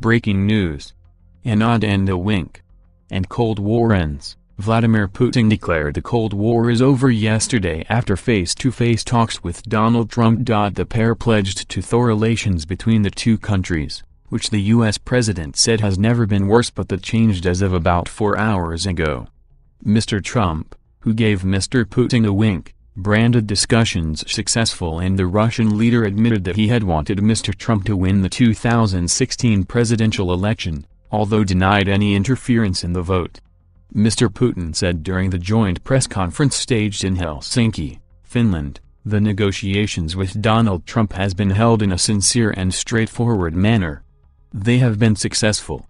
Breaking news. A nod and a wink. And Cold War ends. Vladimir Putin declared the Cold War is over yesterday after face-to-face talks with Donald Trump. The pair pledged to thaw relations between the two countries, which the U.S. president said has never been worse, but that changed as of about 4 hours ago. Mr. Trump, who gave Mr. Putin a wink, branded discussions successful, and the Russian leader admitted that he had wanted Mr. Trump to win the 2016 presidential election, although denied any interference in the vote. Mr. Putin said during the joint press conference staged in Helsinki, Finland, the negotiations with Donald Trump has been held in a sincere and straightforward manner. They have been successful.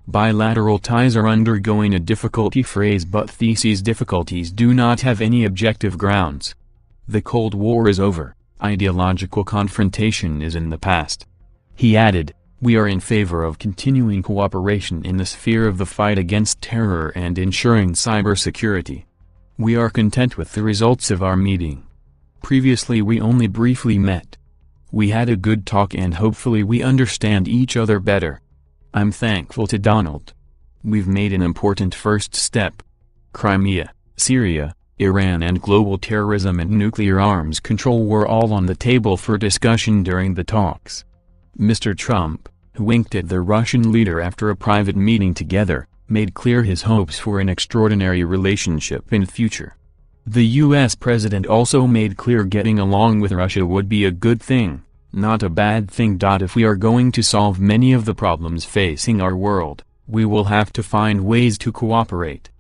Bilateral ties are undergoing a difficulty phase, but these difficulties do not have any objective grounds. The Cold War is over, ideological confrontation is in the past. He added, "We are in favor of continuing cooperation in the sphere of the fight against terror and ensuring cybersecurity. We are content with the results of our meeting. Previously we only briefly met. We had a good talk and hopefully we understand each other better. I'm thankful to Donald. We've made an important first step. Crimea, Syria, Iran and global terrorism and nuclear arms control were all on the table for discussion during the talks." Mr. Trump, who winked at the Russian leader after a private meeting together, made clear his hopes for an extraordinary relationship in future. The U.S. president also made clear getting along with Russia would be a good thing, not a bad thing. If we are going to solve many of the problems facing our world, we will have to find ways to cooperate.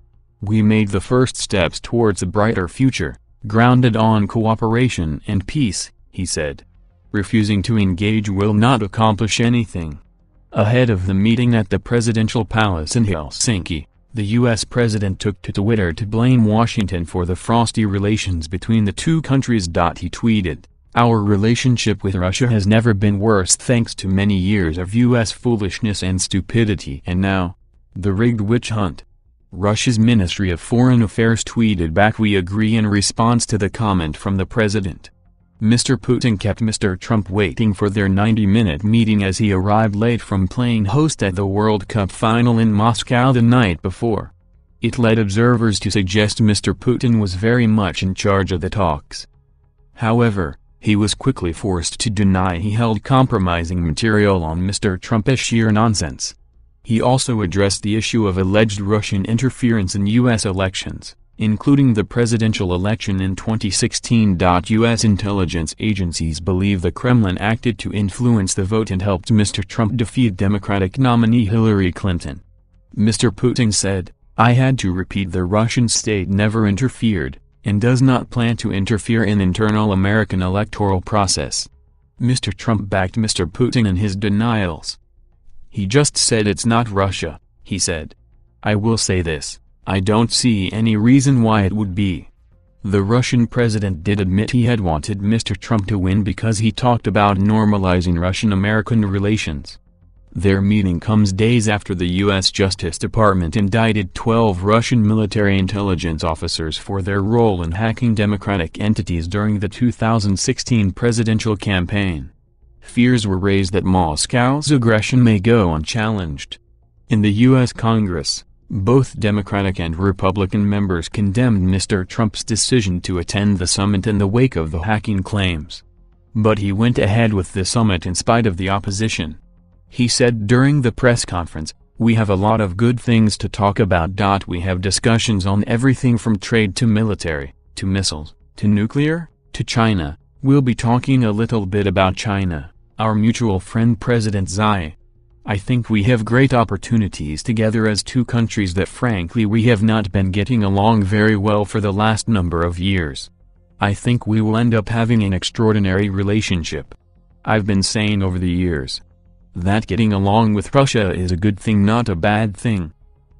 We made the first steps towards a brighter future, grounded on cooperation and peace, he said. Refusing to engage will not accomplish anything. Ahead of the meeting at the presidential palace in Helsinki, the U.S. president took to Twitter to blame Washington for the frosty relations between the two countries. He tweeted, "Our relationship with Russia has never been worse thanks to many years of U.S. foolishness and stupidity, and now, the rigged witch hunt." Russia's Ministry of Foreign Affairs tweeted back, "We agree," in response to the comment from the president. Mr. Putin kept Mr. Trump waiting for their 90-minute meeting as he arrived late from playing host at the World Cup final in Moscow the night before. It led observers to suggest Mr. Putin was very much in charge of the talks. However, he was quickly forced to deny he held compromising material on Mr. Trump as sheer nonsense. He also addressed the issue of alleged Russian interference in U.S. elections, including the presidential election in 2016. U.S. intelligence agencies believe the Kremlin acted to influence the vote and helped Mr. Trump defeat Democratic nominee Hillary Clinton. Mr. Putin said, "I had to repeat, the Russian state never interfered, and does not plan to interfere in internal American electoral process." Mr. Trump backed Mr. Putin in his denials. "He just said it's not Russia," he said. "I will say this. I don't see any reason why it would be." The Russian president did admit he had wanted Mr. Trump to win because he talked about normalizing Russian-American relations. Their meeting comes days after the U.S. Justice Department indicted 12 Russian military intelligence officers for their role in hacking democratic entities during the 2016 presidential campaign. Fears were raised that Moscow's aggression may go unchallenged. In the U.S. Congress, both Democratic and Republican members condemned Mr. Trump's decision to attend the summit in the wake of the hacking claims. But he went ahead with the summit in spite of the opposition. He said during the press conference, "We have a lot of good things to talk about. We have discussions on everything from trade to military, to missiles, to nuclear, to China. We'll be talking a little bit about China, our mutual friend President Xi. I think we have great opportunities together as two countries that frankly we have not been getting along very well for the last number of years. I think we will end up having an extraordinary relationship. I've been saying over the years that getting along with Russia is a good thing, not a bad thing.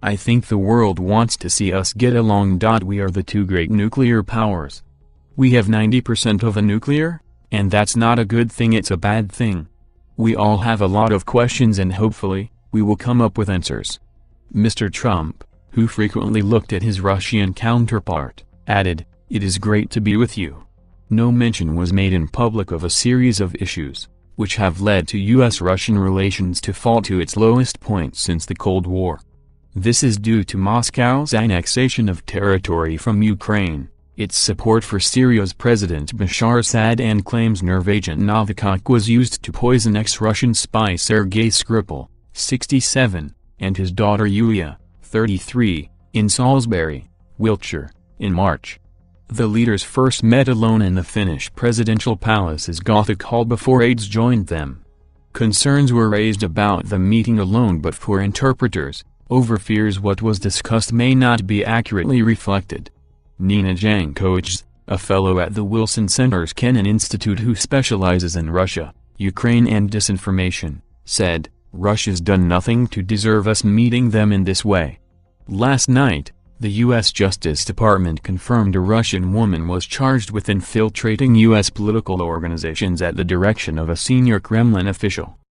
I think the world wants to see us get along. We are the two great nuclear powers. We have 90% of the nuclear, and that's not a good thing, it's a bad thing. We all have a lot of questions and hopefully, we will come up with answers." Mr. Trump, who frequently looked at his Russian counterpart, added, "It is great to be with you." No mention was made in public of a series of issues, which have led to U.S.-Russian relations to fall to its lowest point since the Cold War. This is due to Moscow's annexation of territory from Ukraine, its support for Syria's President Bashar Assad, and claims nerve agent Novikov was used to poison ex-Russian spy Sergei Skripal, 67, and his daughter Yulia, 33, in Salisbury, Wiltshire, in March. The leaders first met alone in the Finnish presidential palace's Gothic hall before aides joined them. Concerns were raised about the meeting alone, but for interpreters, over fears what was discussed may not be accurately reflected. Nina Jankovic, a fellow at the Wilson Center's Kennan Institute who specializes in Russia, Ukraine and disinformation, said, "Russia's done nothing to deserve us meeting them in this way." Last night, the U.S. Justice Department confirmed a Russian woman was charged with infiltrating U.S. political organizations at the direction of a senior Kremlin official.